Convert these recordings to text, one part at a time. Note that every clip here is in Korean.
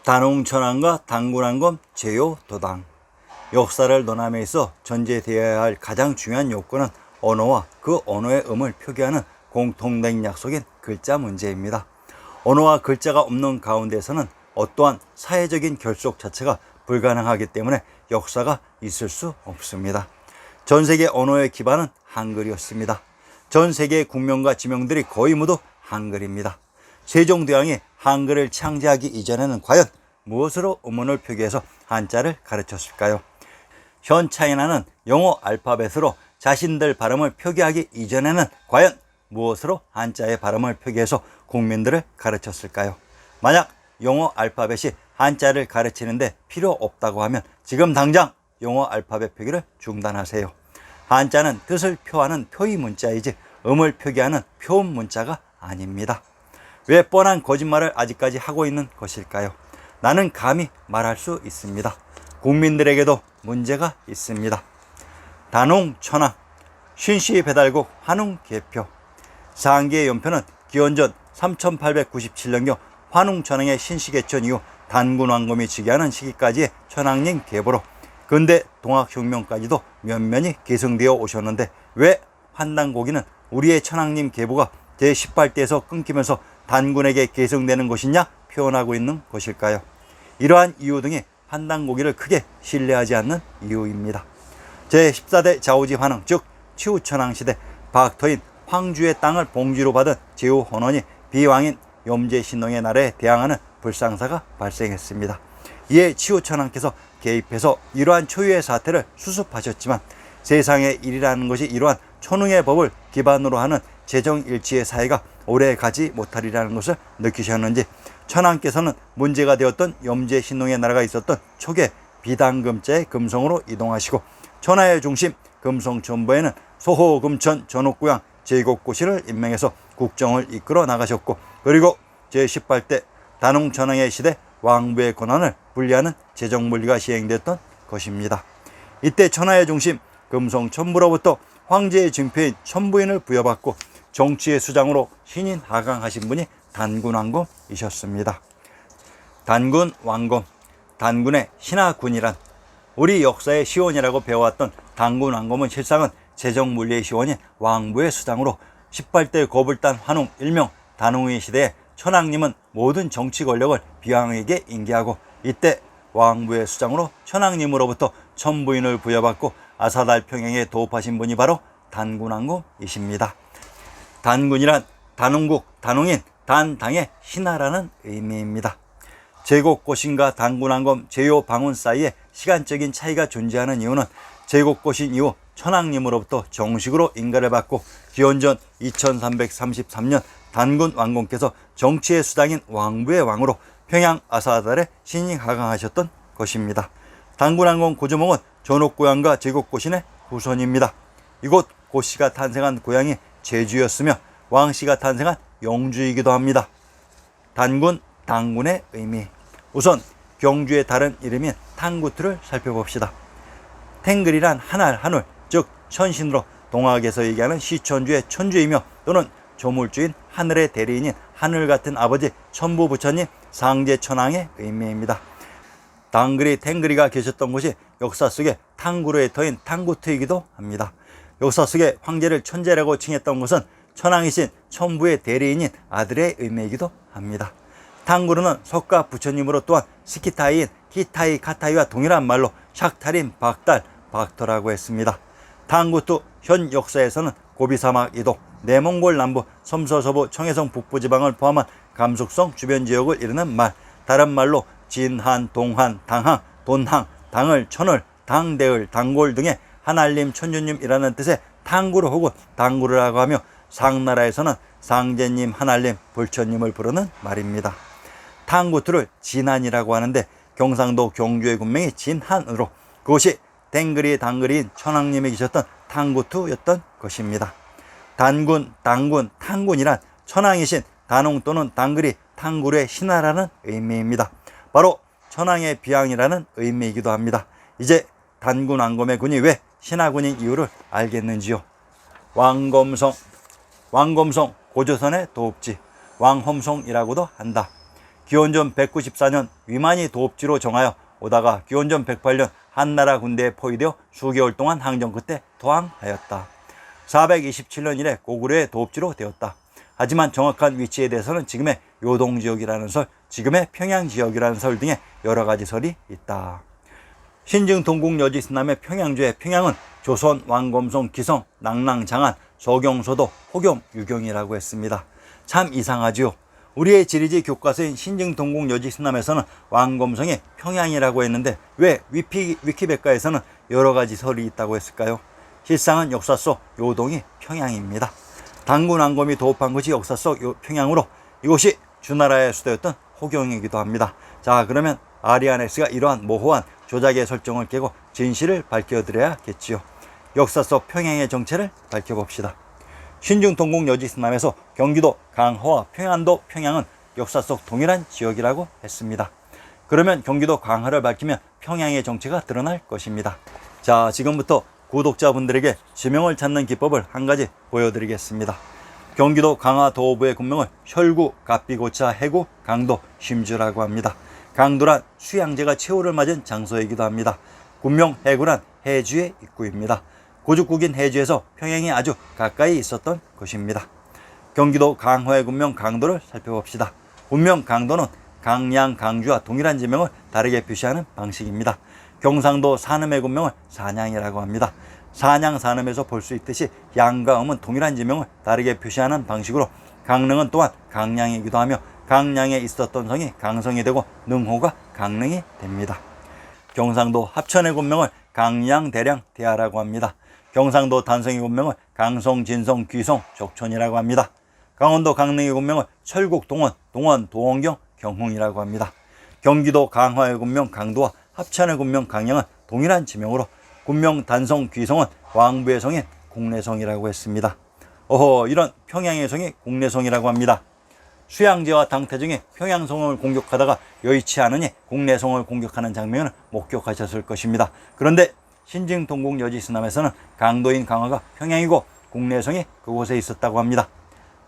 단홍천왕과 단군왕검 제요도당. 역사를 논함에 있어 전제되어야 할 가장 중요한 요건은 언어와 그 언어의 의미를 표기하는 공통된 약속인 글자 문제입니다. 언어와 글자가 없는 가운데서는 어떠한 사회적인 결속 자체가 불가능하기 때문에 역사가 있을 수 없습니다. 전 세계 언어의 기반은 한글이었습니다. 전 세계의 국명과 지명들이 거의 모두 한글입니다. 세종대왕이 한글을 창제하기 이전에는 과연 무엇으로 의문을 표기해서 한자를 가르쳤을까요? 현 차이나는 영어 알파벳으로 자신들 발음을 표기하기 이전에는 과연 무엇으로 한자의 발음을 표기해서 국민들을 가르쳤을까요? 만약 영어 알파벳이 한자를 가르치는데 필요 없다고 하면 지금 당장 영어 알파벳 표기를 중단하세요. 한자는 뜻을 표하는 표의 문자이지 음을 표기하는 표음 문자가 아닙니다. 왜 뻔한 거짓말을 아직까지 하고 있는 것일까요? 나는 감히 말할 수 있습니다. 국민들에게도 문제가 있습니다. 단홍천왕, 신시 배달국 환웅계표. 상기의 연표는 기원전 3897년경 환웅천왕의 신시개천 이후 단군왕검이 즉위하는 시기까지의 천왕님 계보로 근대 동학혁명까지도 면면이 계승되어 오셨는데 왜 환단고기는 우리의 천왕님 계보가 제18대에서 끊기면서 단군에게 계승되는 것이냐 표현하고 있는 것일까요? 이러한 이유 등이 환단고기를 크게 신뢰하지 않는 이유입니다. 제14대 자오지 환웅 즉 치우천왕 시대 박터인 황주의 땅을 봉지로 받은 제후헌원이 비왕인 염제신농의 날에 대항하는 불상사가 발생했습니다. 이에 치우천왕께서 개입해서 이러한 초유의 사태를 수습하셨지만 세상의 일이라는 것이 이러한 천웅의 법을 기반으로 하는 재정일치의 사회가 오래 가지 못하리라는 것을 느끼셨는지 천왕께서는 문제가 되었던 염제신농의 나라가 있었던 초계 비당금자의 금성으로 이동하시고 천하의 중심 금성천부에는 소호금천 전옥구양 제곡고신을 임명해서 국정을 이끌어 나가셨고 그리고 제18대 단홍천왕의 시대 왕부의 권한을 분리하는 재정분리가 시행됐던 것입니다. 이때 천하의 중심 금성천부로부터 황제의 증표인 천부인을 부여받고 정치의 수장으로 신인 하강하신 분이 단군왕검이셨습니다. 단군왕검, 단군의 신하군이란 우리 역사의 시원이라고 배워왔던 단군왕검은 실상은 재정물리의 시원인 왕부의 수장으로 18대 거불단 환웅 일명 단홍의 시대에 천왕님은 모든 정치 권력을 비왕에게 인계하고 이때 왕부의 수장으로 천왕님으로부터 천부인을 부여받고 아사달 평양에 도읍하신 분이 바로 단군왕검이십니다. 단군이란 단홍국, 단홍인, 단당의 신하라는 의미입니다. 제곡고신과 단군왕검, 제요방운 사이에 시간적인 차이가 존재하는 이유는 제곡고신 이후 천왕님으로부터 정식으로 인가를 받고 기원전 2333년 단군왕검께서 정치의 수장인 왕부의 왕으로 평양 아사달에 신임하강하셨던 것입니다. 단군왕검 고조몽은 전옥고양과 제곡고신의 후손입니다. 이곳 고씨가 탄생한 고향이 제주였으며 왕씨가 탄생한 영주이기도 합니다. 단군, 당군의 의미. 우선 경주의 다른 이름인 탕구트를 살펴봅시다. 탱글이란 한알, 한울, 즉 천신으로 동학에서 얘기하는 시천주의 천주이며 또는 조물주인 하늘의 대리인인 하늘 같은 아버지 천부부처님 상제천왕의 의미입니다. 당그리, 탱그리가 계셨던 곳이 역사 속에 탕구르의 터인 탕구트이기도 합니다. 역사 속에 황제를 천재라고 칭했던 것은 천왕이신 천부의 대리인인 아들의 의미이기도 합니다. 탕구르는 석가 부처님으로 또한 스키타이인 키타이 카타이와 동일한 말로 샥타린 박달 박터라고 했습니다. 탕구투 현 역사에서는 고비사막 이도, 내몽골 남부, 섬서서부, 청해성 북부 지방을 포함한 감숙성 주변 지역을 이르는 말, 다른 말로 진한, 동한, 당항, 돈항, 당을, 천을, 당대을, 당골 등의 하나님, 천주님이라는 뜻의 탕구르 혹은 당구르라고 하며 상나라에서는 상제님, 하나님, 불처님을 부르는 말입니다. 탕구투를 진한이라고 하는데 경상도 경주의 군명이 진한으로 그것이 땡그리 당그리인 천왕님이 계셨던 탕구투였던 것입니다. 단군, 당군, 탕군이란 천왕이신 단홍 또는 당그리, 탕구르의 신하라는 의미입니다. 바로 천왕의 비왕이라는 의미이기도 합니다. 이제 단군왕검의 군이 왜 신하군인 이유를 알겠는지요. 왕검성, 왕검성 고조선의 도읍지 왕험성이라고도 한다. 기원전 194년 위만이 도읍지로 정하여 오다가 기원전 108년 한나라 군대에 포위되어 수개월 동안 항전 끝에投항하였다. 427년 이래 고구려의 도읍지로 되었다. 하지만 정확한 위치에 대해서는 지금의 요동지역이라는 설, 지금의 평양지역이라는 설 등의 여러 가지 설이 있다. 신증 동국여지스남의 평양주의 평양은 조선, 왕검송, 기성, 낭랑, 장안, 서경소도, 호겸, 유경이라고 했습니다. 참 이상하지요. 우리의 지리지 교과서인 신증 동국여지스남에서는 왕검성이 평양이라고 했는데 왜 위키백과에서는 여러 가지 설이 있다고 했을까요? 실상은 역사 속 요동이 평양입니다. 단군 왕검이 도읍한 곳이 역사 속 평양으로 이곳이 주나라의 수도였던 호경이기도 합니다. 자, 그러면 아리아네스가 이러한 모호한 조작의 설정을 깨고 진실을 밝혀드려야겠지요. 역사 속 평양의 정체를 밝혀봅시다. 신증 동국여지스남에서 경기도 강화와 평안도 평양은 역사 속 동일한 지역이라고 했습니다. 그러면 경기도 강화를 밝히면 평양의 정체가 드러날 것입니다. 자, 지금부터 구독자분들에게 지명을 찾는 기법을 한 가지 보여드리겠습니다. 경기도 강화 도읍의 군명을 혈구, 갑비고차, 해구, 강도, 심주라고 합니다. 강도란 수양제가 최후를 맞은 장소이기도 합니다. 군명 해구란 해주의 입구입니다. 고죽국인 해주에서 평양이 아주 가까이 있었던 곳입니다. 경기도 강화의 군명 강도를 살펴봅시다. 군명 강도는 강양, 강주와 동일한 지명을 다르게 표시하는 방식입니다. 경상도 산음의 군명을 산양이라고 합니다. 산양, 산음에서 볼 수 있듯이 양과 음은 동일한 지명을 다르게 표시하는 방식으로 강릉은 또한 강량이기도 하며 강량에 있었던 성이 강성이 되고 능호가 강릉이 됩니다. 경상도 합천의 군명을 강양, 대량, 대하라고 합니다. 경상도 단성의 군명을 강성, 진성, 귀성, 적촌이라고 합니다. 강원도 강릉의 군명을 철국, 동원, 동원, 도원경, 경흥이라고 합니다. 경기도 강화의 군명 강도와 합천의 군명 강양은 동일한 지명으로 군명 단성, 귀성은 왕부의 성인 국내성이라고 했습니다. 이런 평양의 성이 국내성이라고 합니다. 수양제와 당태종이 평양성을 공격하다가 여의치 않으니 국내성을 공격하는 장면을 목격하셨을 것입니다. 그런데 신증 동국여지스남에서는 강도인 강화가 평양이고 국내성이 그곳에 있었다고 합니다.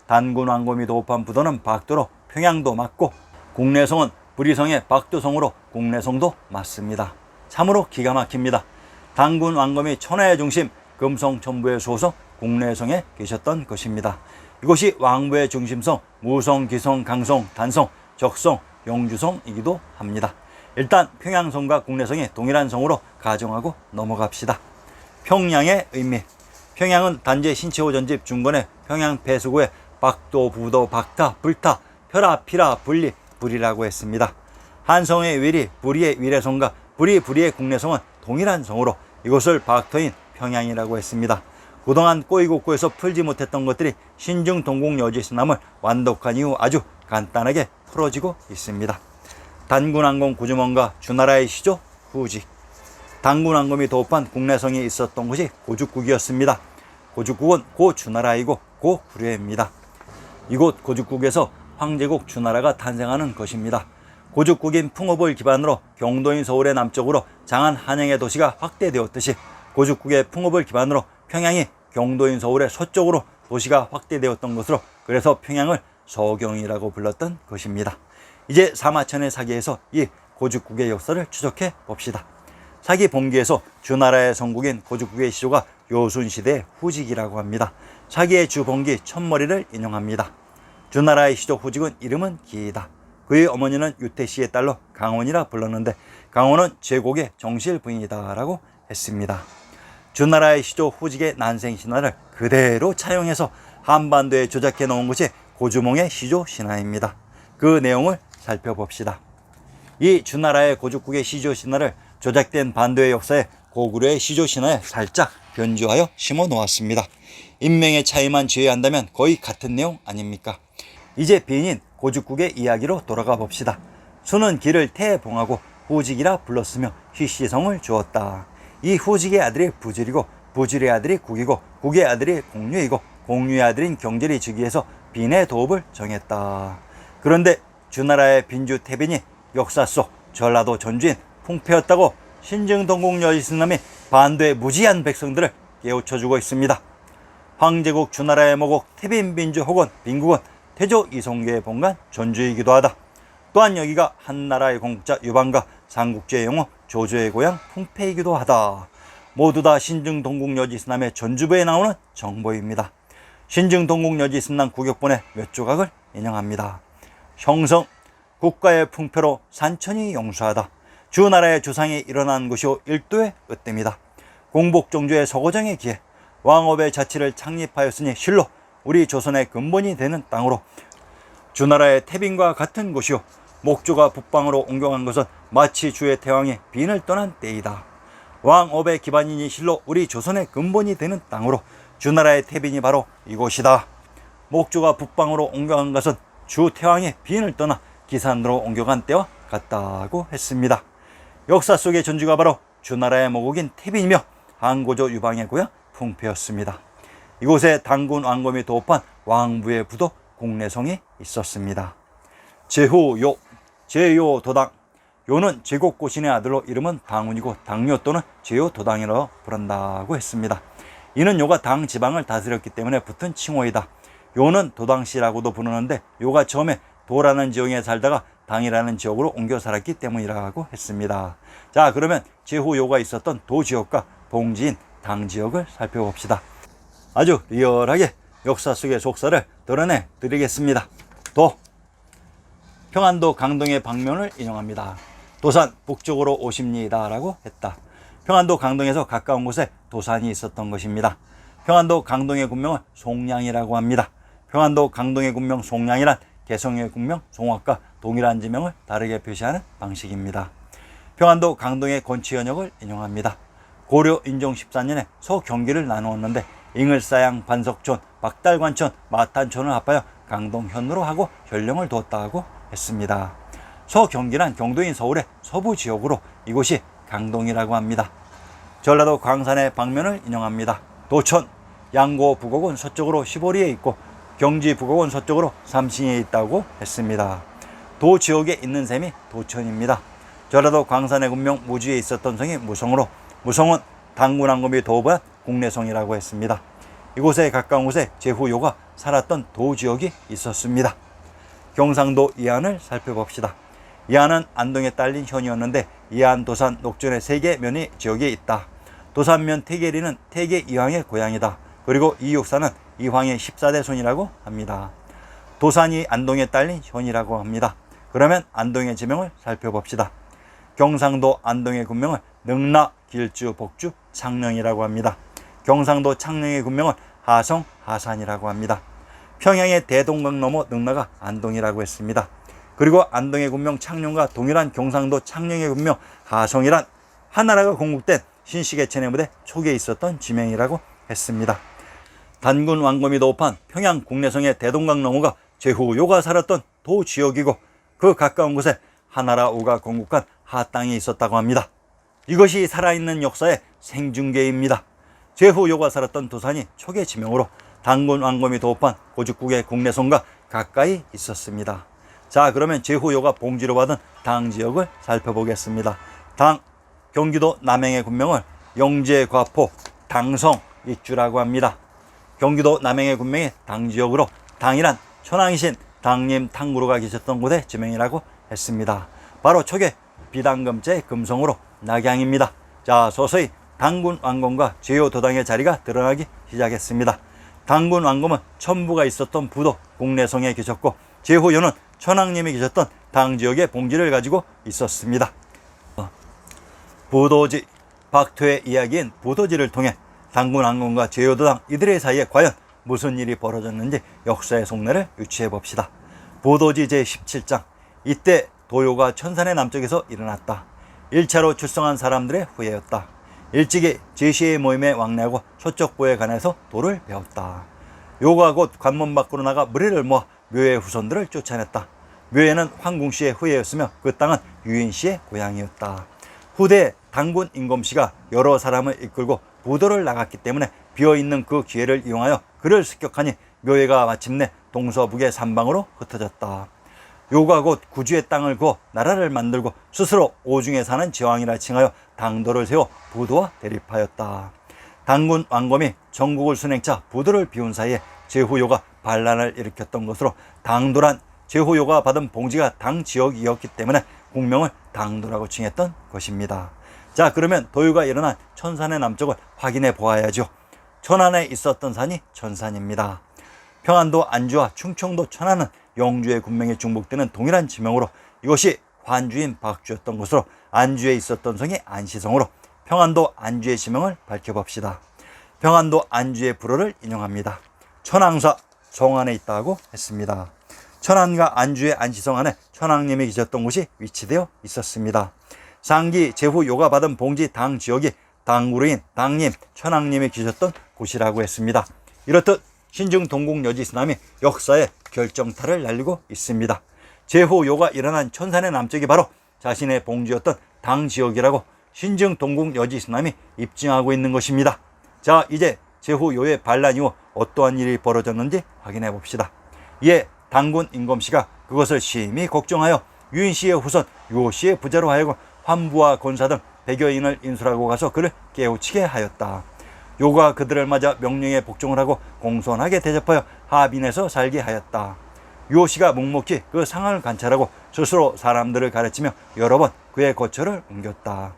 단군 왕검이 도읍한 부도는 박도로 평양도 맞고 국내성은 부리성의 박도성으로 국내성도 맞습니다. 참으로 기가 막힙니다. 단군 왕검이 천하의 중심 금성 천부의 소성 국내성에 계셨던 것입니다. 이곳이 왕부의 중심성 무성, 기성, 강성, 단성, 적성, 영주성이기도 합니다. 일단 평양성과 국내성이 동일한 성으로 가정하고 넘어갑시다. 평양의 의미. 평양은 단제 신채호 전집 중건의 평양 폐수구에 박도, 부도, 박타, 불타, 펴라, 피라, 분리, 불이라고 했습니다. 한성의 위리, 부리의 위례성과 부리의 국내성은 동일한 성으로 이곳을 박터인 평양이라고 했습니다. 그동안 꼬이고꼬여서 풀지 못했던 것들이 신증 동국여지스남을 완독한 이후 아주 간단하게 풀어지고 있습니다. 단군왕검 구주먼과 주나라의 시조 후직. 단군왕검이 도읍한 국내성이 있었던 곳이 고죽국이었습니다. 고죽국은 고 주나라이고 고 구려입니다. 이곳 고죽국에서 황제국 주나라가 탄생하는 것입니다. 고죽국인 풍업을 기반으로 경도인 서울의 남쪽으로 장안, 한양의 도시가 확대되었듯이 고죽국의 풍업을 기반으로 평양이 경도인 서울의 서쪽으로 도시가 확대되었던 것으로 그래서 평양을 서경이라고 불렀던 것입니다. 이제 사마천의 사기에서 이 고죽국의 역사를 추적해 봅시다. 사기 본기에서 주나라의 성국인 고죽국의 시조가 요순시대의 후직이라고 합니다. 사기의 주본기 천머리를 인용합니다. 주나라의 시조 후직은 이름은 기이다. 그의 어머니는 유태씨의 딸로 강원이라 불렀는데 강원은 제국의 정실 부인이다 라고 했습니다. 주나라의 시조 후직의 난생신화를 그대로 차용해서 한반도에 조작해 놓은 것이 고주몽의 시조 신화입니다. 그 내용을 살펴봅시다. 이 주나라의 고죽국의 시조 신화를 조작된 반도의 역사에 고구려의 시조 신화에 살짝 변주하여 심어 놓았습니다. 인명의 차이만 제외한다면 거의 같은 내용 아닙니까? 이제 비인인 고죽국의 이야기로 돌아가 봅시다. 수는 기를 태봉하고 후직이라 불렀으며 희시성을 주었다. 이 후직의 아들이 부질이고 부질의 아들이 국이고 국의 아들이 공유이고 공유의 아들인 경질이 즉위해서 빈의 도읍을 정했다. 그런데 주나라의 빈주 태빈이 역사 속 전라도 전주인 풍패였다고 신증 동국여지스남이 반도의 무지한 백성들을 깨우쳐주고 있습니다. 황제국 주나라의 모국 태빈 빈주 혹은 빈국은 태조 이성계의 본관 전주이기도 하다. 또한 여기가 한나라의 건국자 유방과 삼국지의 영웅 조조의 고향 풍패이기도 하다. 모두 다 신증 동국여지승남의 전주부에 나오는 정보입니다. 신증 동국여지승남 구격본의 몇 조각을 인용합니다. 형성, 국가의 풍패로 산천이 용수하다. 주나라의 주상이 일어난 곳이오 일도의 으뜸이다. 공복종주의 서고정의 기에 왕업의 자치를 창립하였으니 실로 우리 조선의 근본이 되는 땅으로 주나라의 태빈과 같은 곳이오 목조가 북방으로 옮겨간 것은 마치 주의 태왕이 빈을 떠난 때이다. 왕업의 기반이니 실로 우리 조선의 근본이 되는 땅으로 주나라의 태빈이 바로 이곳이다. 목조가 북방으로 옮겨간 것은 주 태왕이 빈을 떠나 기산으로 옮겨간 때와 같다고 했습니다. 역사 속의 전주가 바로 주나라의 모국인 태빈이며 한고조 유방의 고향 풍패였습니다. 이곳에 당군 왕검이 도읍한 왕부의 부도 공내성이 있었습니다. 제후요, 제요도당. 요는 제곡고신의 아들로 이름은 당운이고 당뇨 또는 제요도당이라고 부른다고 했습니다. 이는 요가 당 지방을 다스렸기 때문에 붙은 칭호이다. 요는 도당시라고도 부르는데 요가 처음에 도라는 지역에 살다가 당이라는 지역으로 옮겨 살았기 때문이라고 했습니다. 자, 그러면 제후요가 있었던 도 지역과 봉지인 당 지역을 살펴봅시다. 아주 리얼하게 역사 속의 속사를 드러내 드리겠습니다. 도, 평안도 강동의 방면을 인용합니다. 도산 북쪽으로 오십니다 라고 했다. 평안도 강동에서 가까운 곳에 도산이 있었던 것입니다. 평안도 강동의 군명은 송량이라고 합니다. 평안도 강동의 군명 송량이란 개성의 군명 송악과 동일한 지명을 다르게 표시하는 방식입니다. 평안도 강동의 건치현역을 인용합니다. 고려 인종 14년에 서경기를 나누었는데 잉을사양, 반석촌, 박달관촌, 마탄촌을 합하여 강동현으로 하고 현령을 두었다고 했습니다. 서경기란 경도인 서울의 서부 지역으로 이곳이 강동이라고 합니다. 전라도 광산의 방면을 인용합니다. 도천, 양고 북옥은 서쪽으로 시보리에 있고 경지 북옥은 서쪽으로 삼신에 있다고 했습니다. 도 지역에 있는 셈이 도천입니다. 전라도 광산의 군명 무주에 있었던 성이 무성으로 무성은 당군 왕검이 도읍한 국내성이라고 했습니다. 이곳에 가까운 곳에 제후요가 살았던 도 지역이 있었습니다. 경상도 이안을 살펴봅시다. 이안은 안동에 딸린 현이었는데 이안, 도산, 녹전의 3개 면이 지역에 있다. 도산면 태계리는 태계 이황의 고향이다. 그리고 이육사는 이황의 14대 손이라고 합니다. 도산이 안동에 딸린 현이라고 합니다. 그러면 안동의 지명을 살펴봅시다. 경상도 안동의 군명을 능라, 길주, 복주, 창녕이라고 합니다. 경상도 창녕의 군명은 하성, 하산이라고 합니다. 평양의 대동강 넘어 능라가 안동이라고 했습니다. 그리고 안동의 군명 창녕과 동일한 경상도 창녕의 군명 하성이란 한나라가 건국된 신시개천의 무대 초기에 있었던 지명이라고 했습니다. 단군 왕검이 도읍한 평양 국내성의 대동강 너머가 제후요가 살았던 도 지역이고 그 가까운 곳에 한나라 우가 건국한 하땅이 있었다고 합니다. 이것이 살아있는 역사의 생중계입니다. 제후요가 살았던 도산이 초기 지명으로 단군 왕검이 도읍한 고죽국의 국내성과 가까이 있었습니다. 자, 그러면 제후요가 봉지로 받은 당 지역을 살펴보겠습니다. 당, 경기도 남양의 군명을 영제, 과포, 당성, 익주라고 합니다. 경기도 남양의 군명이 당 지역으로 당이란 천왕이신 당림 탕구루가 계셨던 곳의 지명이라고 했습니다. 바로 초기 비당금제 금성으로 낙양입니다. 자, 서서히 당군 왕검과 제요도당의 자리가 드러나기 시작했습니다. 당군 왕검은 천부가 있었던 부도 국내성에 계셨고 제후요는 천왕님이 계셨던 당 지역의 봉지를 가지고 있었습니다. 부도지, 박토의 이야기인 부도지를 통해 당군 왕검과 제요도당 이들의 사이에 과연 무슨 일이 벌어졌는지 역사의 속내를 유추해 봅시다. 부도지 제17장, 이때 도요가 천산의 남쪽에서 일어났다. 1차로 출성한 사람들의 후예였다. 일찍이 제시의 모임에 왕래하고 서쪽부에 관해서 도를 배웠다. 요가 곧 관문 밖으로 나가 무리를 모아 묘의 후손들을 쫓아냈다. 묘에는 황궁씨의 후예였으며 그 땅은 유인씨의 고향이었다. 후대에 당군 임검씨가 여러 사람을 이끌고 부도를 나갔기 때문에 비어있는 그 기회를 이용하여 그를 습격하니 묘예가 마침내 동서북의 삼방으로 흩어졌다. 요가 곧 구주의 땅을 구어 나라를 만들고 스스로 오중에 사는 제왕이라 칭하여 당도를 세워 부도와 대립하였다. 당군 왕검이 전국을 순행차 부도를 비운 사이에 제후요가 반란을 일으켰던 것으로 당도란 제후요가 받은 봉지가 당 지역이었기 때문에 국명을 당도라고 칭했던 것입니다. 자, 그러면 도유가 일어난 천산의 남쪽을 확인해 보아야죠. 천안에 있었던 산이 천산입니다. 평안도 안주와 충청도 천안은 영주의 군명이 중복되는 동일한 지명으로 이것이 환주인 박주였던 것으로 안주에 있었던 성이 안시성으로 평안도 안주의 지명을 밝혀봅시다. 평안도 안주의 불어를 인용합니다. 천왕사 정안에 있다고 했습니다. 천안과 안주의 안시성 안에 천왕님이 계셨던 곳이 위치되어 있었습니다. 상기 제후요가 받은 봉지 당 지역이 당구루인 당님 천왕님이 계셨던 곳이라고 했습니다. 이렇듯 신증 동국여지스남이 역사의 결정타를 날리고 있습니다. 제후요가 일어난 천산의 남쪽이 바로 자신의 봉지였던 당 지역이라고 신증 동국여지스남이 입증하고 있는 것입니다. 자, 이제 제후요의 반란 이후 어떠한 일이 벌어졌는지 확인해 봅시다. 이에 당군 임검씨가 그것을 심히 걱정하여 유인씨의 후손 요씨의 부자로 하여금 환부와 권사 등 100여인을 인술하고 가서 그를 깨우치게 하였다. 요가 그들을 맞아 명령에 복종을 하고 공손하게 대접하여 하빈에서 살게 하였다. 요씨가 묵묵히 그 상황을 관찰하고 스스로 사람들을 가르치며 여러 번 그의 거처를 옮겼다.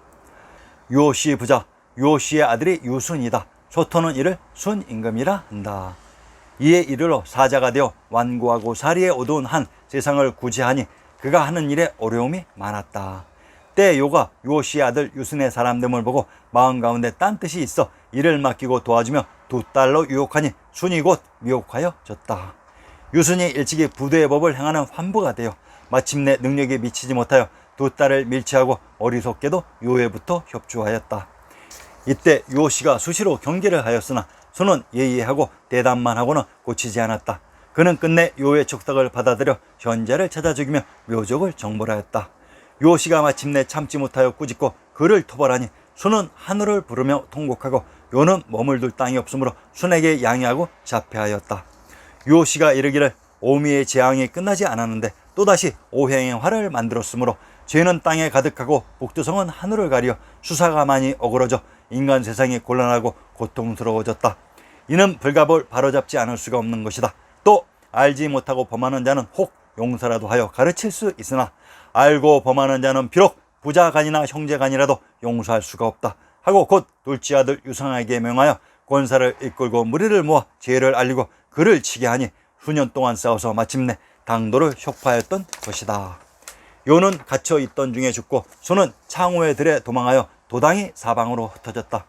요씨 부자 요씨의 아들이 유순이다. 소토는 이를 순임금이라 한다. 이에 이르러 사자가 되어 완고하고 사리에 어두운 한 세상을 구제하니 그가 하는 일에 어려움이 많았다. 때 요가 요씨의 아들 유순의 사람됨을 보고 마음 가운데 딴 뜻이 있어 이를 맡기고 도와주며 2딸로 유혹하니 순이 곧 미혹하여졌다. 유순이 일찍이 부도의 법을 행하는 환부가 되어 마침내 능력에 미치지 못하여 2딸을 밀치하고 어리석게도 요에부터 협조하였다. 이때 요씨가 수시로 경계를 하였으나 순은 예의하고 대답만 하고는 고치지 않았다. 그는 끝내 요의 촉탁을 받아들여 현자를 찾아 죽이며 묘족을 정벌하였다. 요씨가 마침내 참지 못하여 꾸짖고 그를 토벌하니 순은 하늘을 부르며 통곡하고 요는 머물들 땅이 없으므로 순에게 양해하고 자폐하였다. 요씨가 이르기를 오미의 재앙이 끝나지 않았는데 또다시 오행의 화를 만들었으므로 죄는 땅에 가득하고 북두성은 하늘을 가리어 수사가 많이 어그러져 인간 세상이 곤란하고 고통스러워졌다. 이는 불갑을 바로잡지 않을 수가 없는 것이다. 또 알지 못하고 범하는 자는 혹 용서라도 하여 가르칠 수 있으나 알고 범하는 자는 비록 부자간이나 형제간이라도 용서할 수가 없다 하고 곧 둘째 아들 유상에게 명하여 권사를 이끌고 무리를 모아 죄를 알리고 그를 치게 하니 수년 동안 싸워서 마침내 당도를 혁파했던 것이다. 요는 갇혀 있던 중에 죽고 순은 창호의 들에 도망하여 도당이 사방으로 흩어졌다.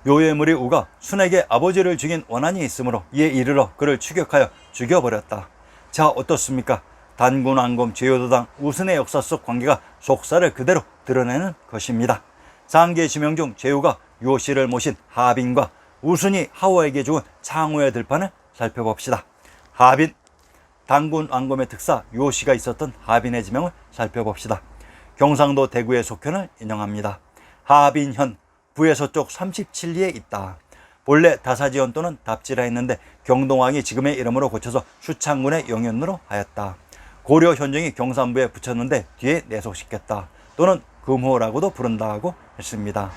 요의 무리 우가 순에게 아버지를 죽인 원한이 있으므로 이에 이르러 그를 추격하여 죽여버렸다. 자, 어떻습니까? 단군 안검 제요도당 우순의 역사 속 관계가 속사를 그대로 드러내는 것입니다. 상계 지명 중 제요가 요씨를 모신 하빈과 우순이 하오에게 죽은 창호의 들판을 살펴봅시다. 하빈, 단군 안검의 특사 요씨가 있었던 하빈의 지명을 살펴봅시다. 경상도 대구의 속현을 인용합니다. 하빈현, 부의 서쪽 37리에 있다. 본래 다사지현 또는 답지라 했는데 경동왕이 지금의 이름으로 고쳐서 수창군의 영현으로 하였다. 고려 현종이 경산부에 붙였는데 뒤에 내속시켰다. 또는 금호라고도 부른다고 했습니다.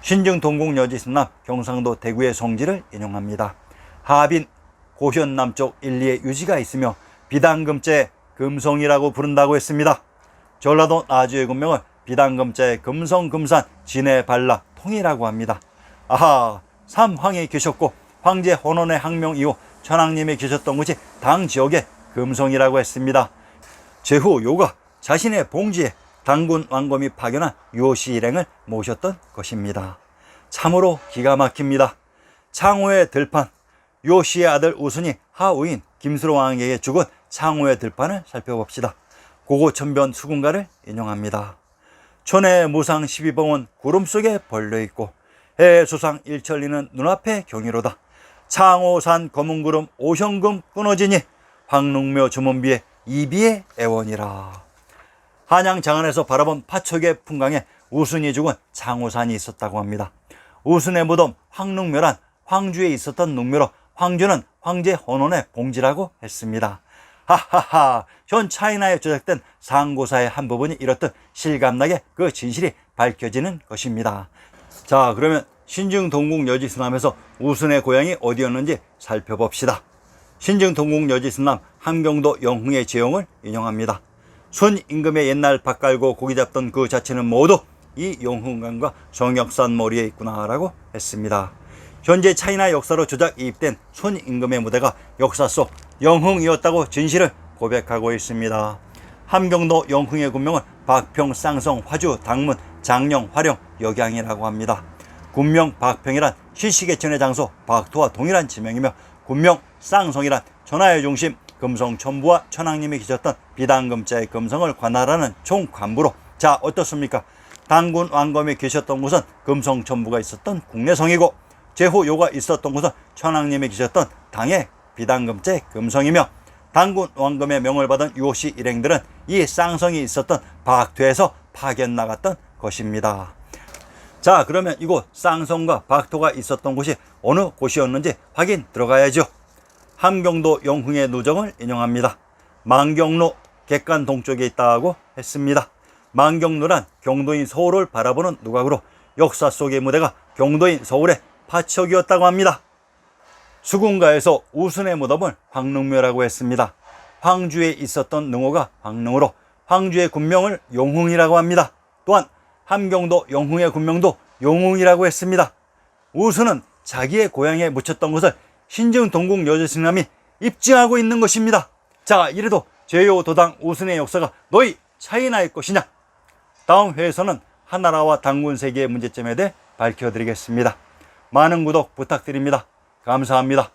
신증 동국여지스남 경상도 대구의 성지를 인용합니다. 하빈, 고현 남쪽 1리에 유지가 있으며 비단금자의 금성이라고 부른다고 했습니다. 전라도 나주의 군명을 비단금자의 금성, 금산, 진해, 발라, 통이라고 합니다. 아하, 삼황이 계셨고 황제 헌원의 항명 이후 천왕님이 계셨던 곳이 당 지역의 금성이라고 했습니다. 제후 요가 자신의 봉지에 당군 왕검이 파견한 요씨 일행을 모셨던 것입니다. 참으로 기가 막힙니다. 창호의 들판, 요씨의 아들 우순이 하우인 김수로 왕에게 죽은 창호의 들판을 살펴봅시다. 고고천변 수군가를 인용합니다. 촌의 무상 12봉은 구름 속에 벌려있고 해수상 일천리는 눈앞에 경이로다. 창호산 검은구름 오현금 끊어지니 황릉묘 주문비에 이비의 애원이라. 한양 장안에서 바라본 파촉의 풍광에 우순이 죽은 창호산이 있었다고 합니다. 우순의 무덤 황릉묘란 황주에 있었던 능묘로 황주는 황제 헌원의 봉지라고 했습니다. 하하하, 현 차이나에 조작된 상고사의 한 부분이 이렇듯 실감나게 그 진실이 밝혀지는 것입니다. 자, 그러면 신증 동국여지스남에서 우순의 고향이 어디였는지 살펴봅시다. 신증 동국 여지승남 함경도 영흥의 제용을 인용합니다. 순임금의 옛날 밥 깔고 고기 잡던 그 자체는 모두 이 영흥강과 성역산 머리에 있구나라고 했습니다. 현재 차이나 역사로 조작 이입된 순임금의 무대가 역사 속 영흥이었다고 진실을 고백하고 있습니다. 함경도 영흥의 군명은 박평, 쌍성, 화주, 당문, 장령, 화령, 역양이라고 합니다. 군명 박평이란 실시개천의 장소 박토와 동일한 지명이며 군명 쌍성이란 천하의 중심 금성천부와 천왕님이 계셨던 비단금자의 금성을 관할하는 총관부로, 자 어떻습니까? 당군 왕검이 계셨던 곳은 금성천부가 있었던 국내성이고 제후요가 있었던 곳은 천왕님이 계셨던 당의 비단금자의 금성이며 당군 왕검의 명을 받은 유호씨 일행들은 이 쌍성이 있었던 박토에서 파견 나갔던 것입니다. 자, 그러면 이곳 쌍성과 박토가 있었던 곳이 어느 곳이었는지 확인 들어가야죠. 함경도 영흥의 누정을 인용합니다. 만경루 객관 동쪽에 있다고 했습니다. 만경루란 경도인 서울을 바라보는 누각으로 역사 속의 무대가 경도인 서울의 파척이었다고 합니다. 수군가에서 우순의 무덤을 황릉묘라고 했습니다. 황주에 있었던 능호가 황릉으로 황주의 군명을 용흥이라고 합니다. 또한 함경도 영흥의 군명도 용흥이라고 했습니다. 우순은 자기의 고향에 묻혔던 것을 신증 동국 여지승남이 입증하고 있는 것입니다. 자, 이래도 제요도당 우순의 역사가 너희 차이나의 것이냐? 다음 회에서는 하나라와 당군 세계의 문제점에 대해 밝혀드리겠습니다. 많은 구독 부탁드립니다. 감사합니다.